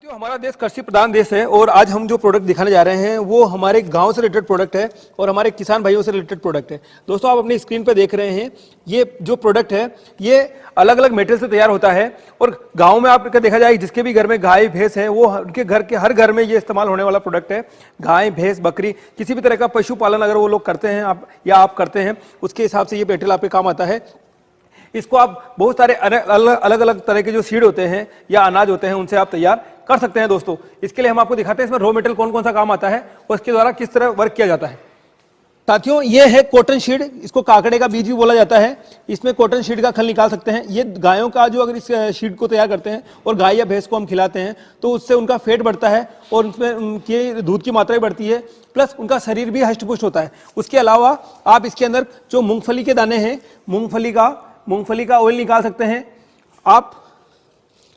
साथियों, हमारा देश कृषि प्रधान देश है और आज हम जो प्रोडक्ट दिखाने जा रहे हैं वो हमारे गांव से रिलेटेड प्रोडक्ट है और हमारे किसान भाइयों से रिलेटेड प्रोडक्ट है। दोस्तों, आप अपनी स्क्रीन पर देख रहे हैं ये जो प्रोडक्ट है ये अलग अलग मेटेरियल से तैयार होता है और गांव में आपका देखा जाए जिसके भी घर में गाय भैंस है वो उनके घर के हर घर में ये इस्तेमाल होने वाला प्रोडक्ट है। गाय भैंस बकरी किसी भी तरह का पशुपालन अगर वो लोग करते हैं आप करते हैं, उसके हिसाब से ये मेटेरियल आपके काम आता है। इसको आप बहुत सारे अलग अलग तरह के जो सीड होते हैं या अनाज होते हैं उनसे आप तैयार कर सकते हैं। दोस्तों, इसके लिए हम आपको दिखाते हैं इसमें रॉ मटेरियल कौन कौन सा काम आता है और इसके द्वारा किस तरह वर्क किया जाता है। साथियों, ये है कॉटन शीड, इसको काकड़े का बीज भी बोला जाता है। इसमें कॉटन शीड का खल निकाल सकते हैं। ये गायों का जो अगर इस शीड को तैयार करते हैं और गाय या भैंस को हम खिलाते हैं तो उससे उनका फेट बढ़ता है और उसमें उनकी दूध की मात्रा भी बढ़ती है, प्लस उनका शरीर भी हष्ट पुष्ट होता है। उसके अलावा आप इसके अंदर जो मूंगफली के दाने हैं, मूंगफली का ऑयल निकाल सकते हैं। आप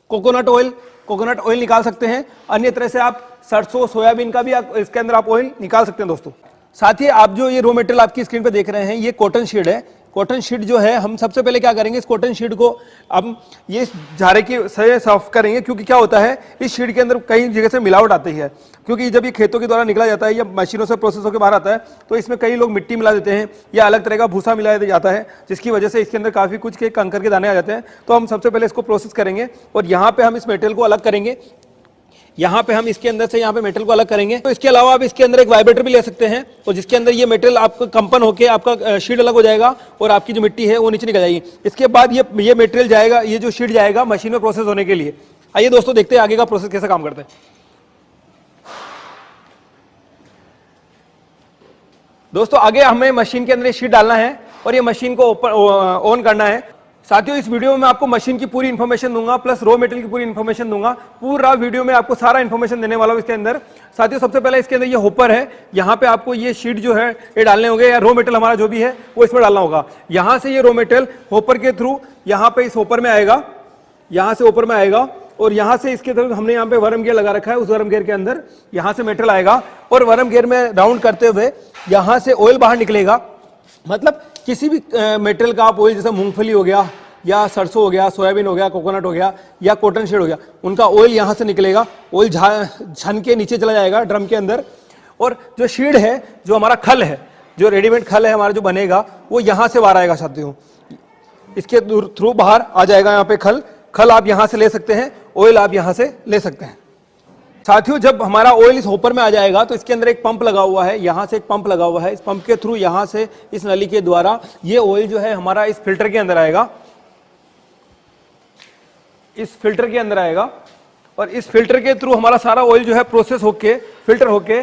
कोकोनट ऑयल निकाल सकते हैं। अन्य तरह से आप सरसों सोयाबीन का भी इसके अंदर आप ऑयल निकाल सकते हैं। दोस्तों, साथ ही आप जो ये रॉ मटेरियल आपकी स्क्रीन पे देख रहे हैं ये कॉटन शीड है। कॉटन शीड जो है हम सबसे पहले क्या करेंगे, इस कॉटन शीड को हम ये झारे की से साफ करेंगे, क्योंकि क्या होता है इस शीड के अंदर कई जगह से मिलावट आती है। क्योंकि जब ये खेतों के द्वारा निकला जाता है या मशीनों से प्रोसेस होकर बाहर आता है तो इसमें कई लोग मिट्टी मिला देते हैं या अलग तरह का भूसा मिला जाता है, जिसकी वजह से इसके अंदर काफी कुछ के कंकर के दाने आ जाते हैं। तो हम सबसे पहले इसको प्रोसेस करेंगे और यहाँ पे हम इस मेटेरियल को अलग करेंगे। यहाँ पे हम इसके अंदर से यहाँ पे मेटल को अलग करेंगे। तो इसके अलावा आप इसके अंदर एक वाइब्रेटर भी ले सकते हैं और जिसके अंदर ये मेटल आपका कंपन होकर आपका शीड अलग हो जाएगा और आपकी जो मिट्टी है वो नीचे निकल जाएगी। इसके बाद ये मेटेरियल जाएगा, ये जो शीड जाएगा मशीन में प्रोसेस होने के लिए। आइए दोस्तों देखते हैं आगे का प्रोसेस कैसे काम करता है। दोस्तों, आगे हमें मशीन के अंदर ये शीड डालना है और ये मशीन को ऑन करना है। साथियों, इस वीडियो में मैं आपको मशीन की पूरी इन्फॉर्मेशन दूंगा प्लस रॉ मटेरियल की पूरी इन्फॉर्मेशन दूंगा। पूरा वीडियो में आपको सारा इन्फॉर्मेशन देने वाला हूं इसके अंदर। साथियों, सबसे पहले इसके अंदर ये होपर है, यहाँ पे आपको ये शीट जो है ये डालने होंगे या रॉ मटेरियल हमारा जो भी है वो इसमें डालना होगा। यहाँ से ये रॉ मटेरियल होपर के थ्रू यहाँ पे इस होपर में आएगा, यहाँ से होपर में आएगा और यहाँ से इसके थ्रू हमने यहाँ पे वर्म गियर लगा रखा है। उस वर्म गियर के अंदर यहाँ से मेटेरियल आएगा और वर्म गियर में राउंड करते हुए यहाँ से ऑयल बाहर निकलेगा। मतलब किसी भी मेटेरियल का आप ऑयल, जैसे मूंगफली हो गया या सरसों हो गया, सोयाबीन हो गया, कोकोनट हो गया या कॉटन शीड हो गया, उनका ऑयल यहाँ से निकलेगा। ऑयल छन के नीचे चला जाएगा ड्रम के अंदर और जो शीड है, जो हमारा खल है, जो रेडीमेड खल है हमारा जो बनेगा वो यहाँ से बाहर आएगा। साथियों, इसके थ्रू बाहर आ जाएगा यहाँ पे खल आप यहाँ से ले सकते हैं, ऑयल आप यहाँ से ले सकते हैं। साथियों, जब हमारा ऑयल इस होपर में आ जाएगा तो इसके अंदर एक पंप लगा हुआ है, यहाँ से एक पंप लगा हुआ है। इस पंप के थ्रू यहाँ से इस नली के द्वारा ये ऑयल जो है हमारा इस फिल्टर के अंदर आएगा, इस फिल्टर के अंदर आएगा और इस फिल्टर के थ्रू हमारा सारा ऑयल जो है प्रोसेस होके फिल्टर होके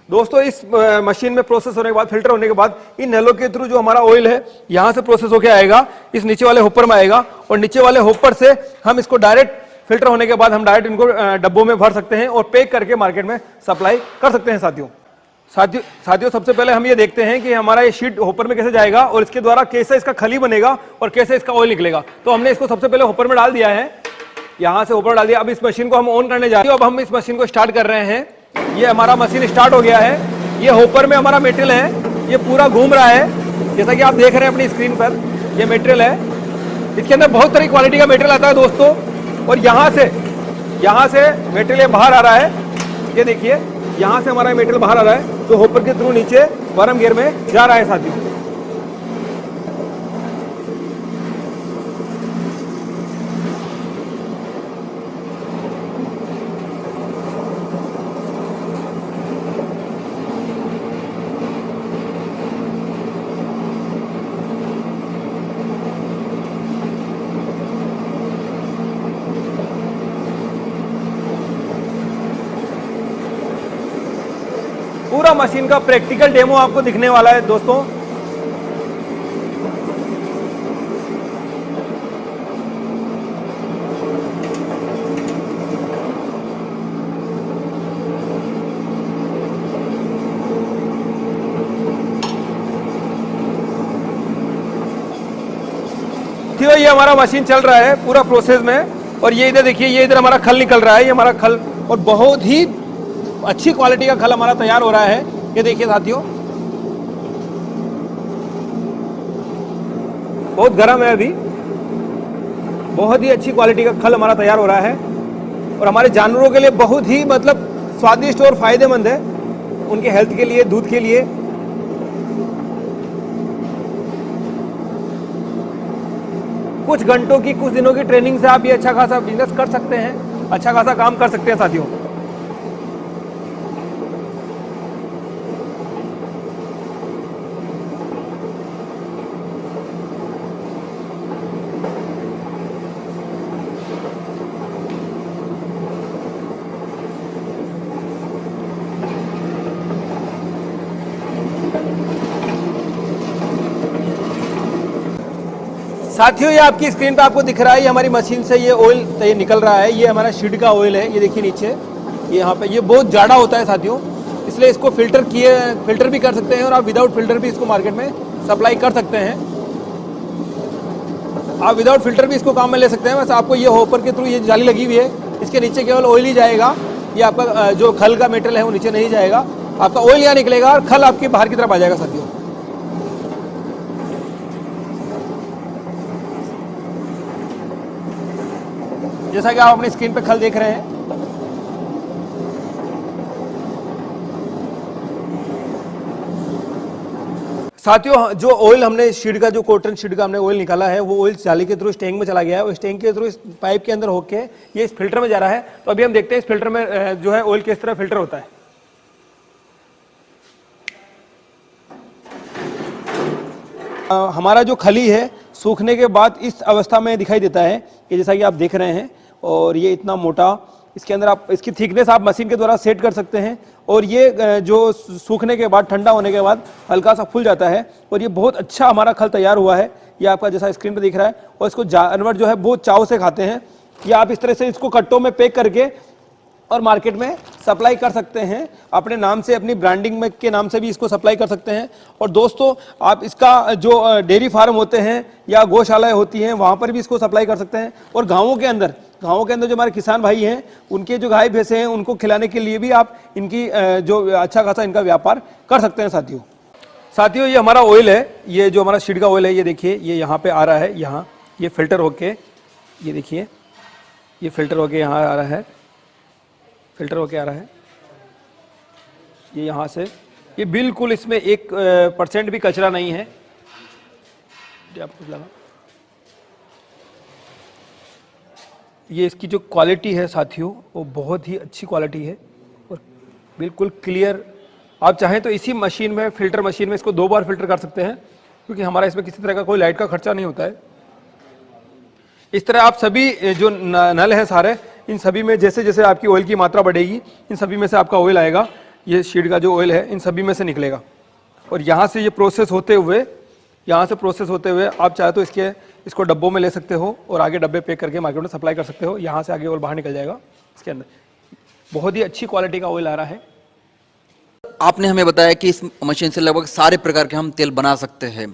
दोस्तों इस मशीन में प्रोसेस होने के बाद, फिल्टर होने के बाद इन नलों के थ्रू जो हमारा ऑयल है यहां से प्रोसेस होके आएगा, इस नीचे वाले होपर में आएगा और नीचे वाले होपर से हम इसको डायरेक्ट फिल्टर होने के बाद हम डायरेक्ट इनको डब्बों में भर सकते हैं और पैक करके मार्केट में सप्लाई कर सकते हैं। साथियों, सबसे पहले हम ये देखते हैं कि हमारा ये शीट होपर में कैसे जाएगा और इसके द्वारा कैसे इसका खली बनेगा और कैसे इसका ऑयल निकलेगा। तो हमने इसको सबसे पहले होपर में डाल दिया है, यहाँ से होपर डाल दिया। अब इस मशीन को हम ऑन करने जा रहे हैं। अब हम इस मशीन को स्टार्ट कर रहे हैं। ये हमारा मशीन स्टार्ट हो गया है। ये होपर में हमारा मेटेरियल है, ये पूरा घूम रहा है जैसा कि आप देख रहे हैं अपनी स्क्रीन पर। ये मेटेरियल है, इसके अंदर बहुत तरह की क्वालिटी का मेटेरियल आता है दोस्तों। और यहाँ से मेटेरियल बाहर आ रहा है। ये देखिए, यहाँ से हमारा मेटेरियल बाहर आ रहा है जो होपर के थ्रू नीचे वर्म गियर में जा रहा है। साथियों, पूरा मशीन का प्रैक्टिकल डेमो आपको दिखने वाला है दोस्तों। ये हमारा मशीन चल रहा है पूरा प्रोसेस में और ये इधर देखिए, ये इधर हमारा खल निकल रहा है। ये हमारा खल और बहुत ही अच्छी क्वालिटी का खल हमारा तैयार हो रहा है। ये देखिए साथियों, बहुत गर्म है अभी। बहुत ही अच्छी क्वालिटी का खल हमारा तैयार हो रहा है। और हमारे जानवरों के लिए बहुत ही मतलब स्वादिष्ट और फायदेमंद है, उनके हेल्थ के लिए, दूध के लिए। कुछ घंटों की, कुछ दिनों की ट्रेनिंग से आप ये अच्छा खासा बिजनेस कर सकते हैं, अच्छा खासा काम कर सकते हैं साथियों। साथियों, ये आपकी स्क्रीन पे आपको दिख रहा है, ये हमारी मशीन से ये ऑयल ये निकल रहा है। ये हमारा शीड का ऑयल है, ये देखिए नीचे, ये यहाँ पे, ये बहुत जाड़ा होता है साथियों, इसलिए इसको फिल्टर भी कर सकते हैं और आप विदाउट फिल्टर भी इसको मार्केट में सप्लाई कर सकते हैं। आप विदाउट फिल्टर भी इसको काम में ले सकते हैं। बस आपको ये होपर के थ्रू ये जाली लगी हुई है, इसके नीचे केवल ऑयल ही जाएगा, ये आपका जो खल का मेटल है वो नीचे नहीं जाएगा, आपका ऑयल यहाँ निकलेगा और खल आपके बाहर की तरफ आ जाएगा साथियों। जैसा कि आप अपनी स्क्रीन पे खल देख रहे हैं। साथियों, जो ऑयल हमने शीड का, जो कॉटन शीड का हमने ऑयल निकाला है, वो ऑयल जाली के थ्रू इस टैंक में चला गया है और इस टैंक के थ्रू इस पाइप के अंदर होके ये इस फिल्टर में जा रहा है। तो अभी हम देखते हैं इस फिल्टर में जो है ऑयल किस तरह फिल्टर होता है। हमारा जो खली है सूखने के बाद इस अवस्था में दिखाई देता है कि जैसा कि आप देख रहे हैं, और ये इतना मोटा, इसके अंदर आप इसकी थिकनेस आप मशीन के द्वारा सेट कर सकते हैं और ये जो सूखने के बाद, ठंडा होने के बाद हल्का सा फूल जाता है और ये बहुत अच्छा हमारा खल तैयार हुआ है। ये आपका जैसा स्क्रीन पे दिख रहा है, और इसको जानवर जो है बहुत चाव से खाते हैं। या आप इस तरह से इसको कट्टों में पैक करके और मार्केट में सप्लाई कर सकते हैं, अपने नाम से, अपनी ब्रांडिंग में के नाम से भी इसको सप्लाई कर सकते हैं। और दोस्तों, आप इसका जो डेयरी फार्म होते हैं या गौशालाएं होती हैं, वहाँ पर भी इसको सप्लाई कर सकते हैं। और गाँवों के अंदर जो हमारे किसान भाई हैं, उनके जो गाय भैंसे हैं, उनको खिलाने के लिए भी आप इनकी जो अच्छा खासा इनका व्यापार कर सकते हैं साथियों। ये हमारा ऑयल है, ये जो हमारा शीड का ऑयल है, ये देखिए, ये यहाँ पे आ रहा है, यहाँ ये फिल्टर होके, ये देखिए, ये फिल्टर होके यहाँ आ रहा है, फिल्टर होके आ रहा है, ये यहाँ से, ये बिल्कुल इसमें 1% भी कचरा नहीं है। आपको लगा ये इसकी जो क्वालिटी है साथियों, वो बहुत ही अच्छी क्वालिटी है और बिल्कुल क्लियर। आप चाहें तो इसी मशीन में, फिल्टर मशीन में, इसको 2 बार फिल्टर कर सकते हैं, क्योंकि हमारा इसमें किसी तरह का कोई लाइट का खर्चा नहीं होता है। इस तरह आप सभी जो नल हैं सारे, इन सभी में जैसे जैसे आपकी ऑयल की मात्रा बढ़ेगी, इन सभी में से आपका ऑयल आएगा। ये शीड का जो ऑयल है इन सभी में से निकलेगा और यहाँ से ये प्रोसेस होते हुए, आप चाहे तो इसको डब्बों में ले सकते हो और आगे डब्बे पैक करके मार्केट में सप्लाई कर सकते हो। यहाँ से आगे ऑयल बाहर निकल जाएगा। इसके अंदर बहुत ही अच्छी क्वालिटी का ऑयल आ रहा है। आपने हमें बताया कि इस मशीन से लगभग सारे प्रकार के हम तेल बना सकते हैं।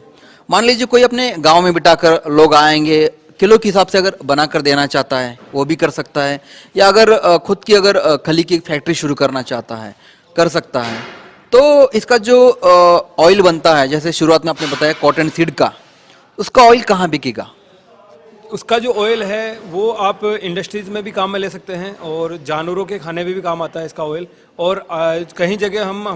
मान लीजिए कोई अपने गांव में बिठाकर लोग आएंगे, किलो के हिसाब से अगर बना कर देना चाहता है वो भी कर सकता है, या अगर खुद की अगर खली की फैक्ट्री शुरू करना चाहता है कर सकता है। तो इसका जो ऑयल बनता है, जैसे शुरुआत में आपने बताया कॉटन सीड का, उसका ऑयल कहाँ बिकेगा? उसका जो ऑयल है वो आप इंडस्ट्रीज में भी काम में ले सकते हैं और जानवरों के खाने में भी काम आता है इसका ऑयल, और कहीं जगह हम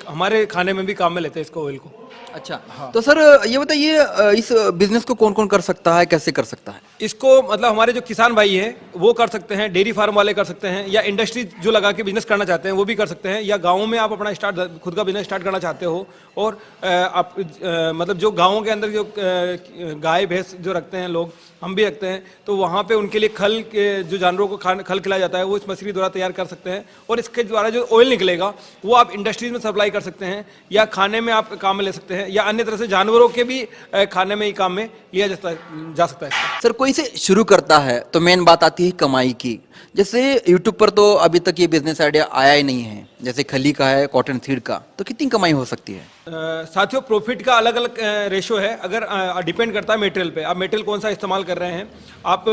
हमारे खाने में भी काम में लेते हैं इसको ऑयल को। अच्छा, हाँ। तो सर ये बताइए, इस बिजनेस को कौन कौन कर सकता है, कैसे कर सकता है? इसको मतलब हमारे जो किसान भाई हैं वो कर सकते हैं, डेयरी फार्म वाले कर सकते हैं, या इंडस्ट्री जो लगा के बिजनेस करना चाहते हैं वो भी कर सकते हैं, या गाँव में आप अपना खुद का बिजनेस स्टार्ट करना चाहते हो और आप मतलब जो गाँवों के अंदर जो गाय भैंस जो रखते हैं लोग, हम भी रखते हैं, तो वहाँ पे उनके लिए खल के जो जानवरों को खल खिलाया जाता है वो इस मशीन द्वारा तैयार कर सकते हैं और इसके द्वारा जो ऑयल निकलेगा वो आप इंडस्ट्रीज में सप्लाई कर सकते हैं, या खाने में आप काम में ले सकते हैं, या अन्य तरह से जानवरों के भी खाने में ही काम में लिया जा सकता है। सर, कोई से शुरू करता है तो मेन बात आती है कमाई की। जैसे यूट्यूब पर तो अभी तक ये बिजनेस आइडिया आया ही नहीं है, जैसे खली का है, कॉटन सीड का, तो कितनी कमाई हो सकती है? साथियों प्रॉफिट का अलग अलग रेशो है, अगर डिपेंड करता है मटेरियल पे, आप मटेरियल कौन सा इस्तेमाल कर रहे हैं। आप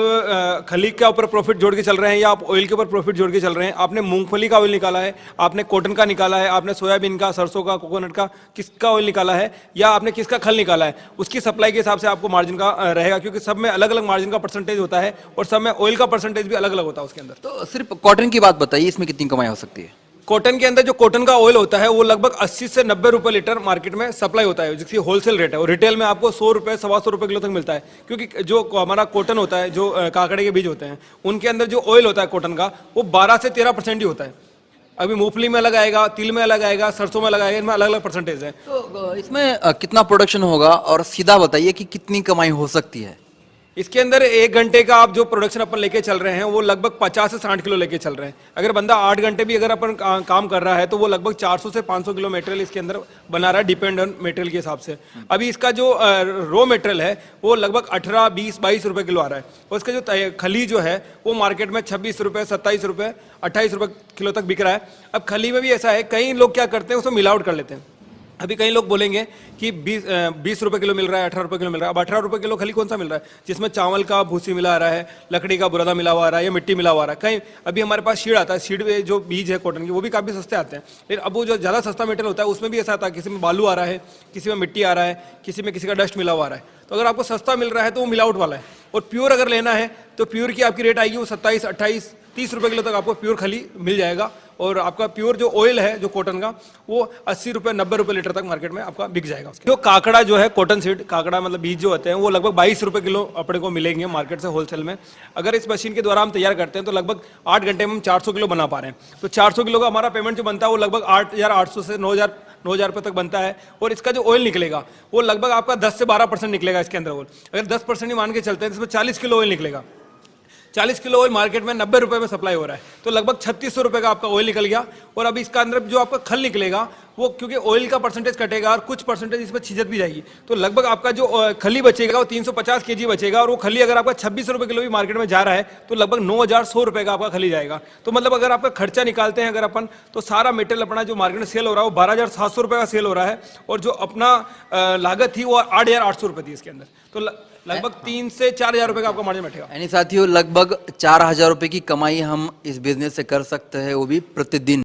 खली के ऊपर प्रॉफिट जोड़ के चल रहे हैं या आप ऑयल के ऊपर प्रॉफिट जोड़ के चल रहे हैं। आपने मूंगफली का ऑयल निकाला है, आपने कॉटन का निकाला है, आपने सोयाबीन का, सरसों का, कोकोनट का, किसका ऑयल निकाला है या आपने किसका खल निकाला है, उसकी सप्लाई के हिसाब से आपको मार्जिन का रहेगा, क्योंकि सब में अलग अलग मार्जिन का परसेंटेज होता है और सब में ऑयल का परसेंटेज भी अलग अलग होता है उसके अंदर। तो सिर्फ कॉटन की बात बताइए, इसमें कितनी कमाई हो सकती है? कॉटन के अंदर जो कॉटन का ऑयल होता है वो लगभग 80 से 90 रुपए लीटर मार्केट में सप्लाई होता है, जिसकी होलसेल रेट है, और रिटेल में आपको 100 रुपए 125 रुपए किलो तक मिलता है। क्योंकि जो हमारा कॉटन होता है, जो काकड़े के बीज होते हैं, उनके अंदर जो ऑयल होता है कॉटन का, वो 12 से 13% ही होता है। अभी मूंगफली में अलग आएगा, तिल में अलग आएगा, सरसों में अलग आएगा, इनमें अलग अलग परसेंटेज है। तो इसमें कितना प्रोडक्शन होगा और सीधा बताइए कि कितनी कमाई हो सकती है? इसके अंदर 1 घंटे का आप जो प्रोडक्शन अपन लेके चल रहे हैं वो लगभग 50 से 60 किलो लेके चल रहे हैं। अगर बंदा 8 घंटे भी अगर अपन काम कर रहा है तो वो लगभग 400 से 500 किलो मटेरियल इसके अंदर बना रहा है, डिपेंड ऑन मटेरियल के हिसाब से। अभी इसका जो रॉ मटेरियल है वो लगभग 18, 20, 22 रुपए किलो आ रहा है, और इसका जो खली जो है वो मार्केट में 26 रुपए, 27 रुपए, 28 रुपए किलो तक बिक रहा है। अब खली में भी ऐसा है, कई लोग क्या करते हैं उसमें मिलावट कर लेते हैं। अभी कई लोग बोलेंगे कि 20 रुपए किलो मिल रहा है, 18 रुपए किलो मिल रहा है। अब 18 रुपए किलो खली कौन सा मिल रहा है, जिसमें चावल का भूसी मिला आ रहा है, लकड़ी का बुरादा मिला हुआ आ रहा है या मिट्टी मिला हुआ आ रहा है। कहीं अभी हमारे पास शीड आता है, शीड में जो बीज है कॉटन की वो भी काफ़ी सस्ते आते हैं, लेकिन अब वो जो ज़्यादा सस्ता मटेरियल होता है उसमें भी ऐसा आता है, किसी में बालू आ रहा है, किसी में मिट्टी आ रहा है, किसी का डस्ट मिला हुआ आ रहा है। तो अगर आपको सस्ता मिल रहा है तो वो मिलावट वाला है, और प्योर अगर लेना है तो प्योर की आपकी रेट आएगी वो 27, 28, 30 रुपए किलो तक आपको प्योर खली मिल जाएगा। और आपका प्योर जो ऑयल है जो कॉटन का वो 80 रुपए 90 रुपए लीटर तक मार्केट में आपका बिक जाएगा। जो काकड़ा जो है कॉटन सीड, काकड़ा मतलब बीज जो होते हैं वो लगभग 22 रुपए किलो अपने को मिलेंगे मार्केट से होलसेल में। अगर इस मशीन के द्वारा हम तैयार करते हैं तो लगभग 8 घंटे में हम 400 किलो बना पा रहे हैं। तो 400 किलो का हमारा पेमेंट जो बनता है वो लगभग 8,800 से 9,000 रुपये तक बनता है। और इसका जो ऑयल निकलेगा वो लगभग आपका 10 से 12% निकलेगा इसके अंदर ऑयल। अगर 10% ही मान के चलते हैं तो इसमें 40 किलो ऑयल निकलेगा। 40 किलो ऑयल मार्केट में 90 रुपए में सप्लाई हो रहा है, तो लगभग 3600 रुपए का आपका ऑयल निकल गया। और अभी इसका अंदर जो आपका खल निकलेगा वो क्योंकि ऑयल का परसेंटेज कटेगा और कुछ परसेंटेज इसमें छिजत भी जाएगी, तो लगभग आपका जो खली बचेगा वो 350 केजी बचेगा। और वो खली अगर आपका 26 रुपए किलो भी मार्केट में जा रहा है तो लगभग 9,100 रुपए का आपका खली जाएगा। तो मतलब अगर आपका खर्चा निकालते हैं अगर अपन, तो सारा मटेरियल अपना जो मार्केट में सेल हो रहा है वो 12,700 रुपए का सेल हो रहा है, और जो अपना लागत थी वो 8,800 रुपए थी इसके अंदर। तो लगभग 3 से 4,000 रुपए का आपका मार्जिन बैठेगा। यानी साथियों लगभग 4,000 रुपए की कमाई हम इस बिजनेस से कर सकते हैं, वो भी प्रतिदिन।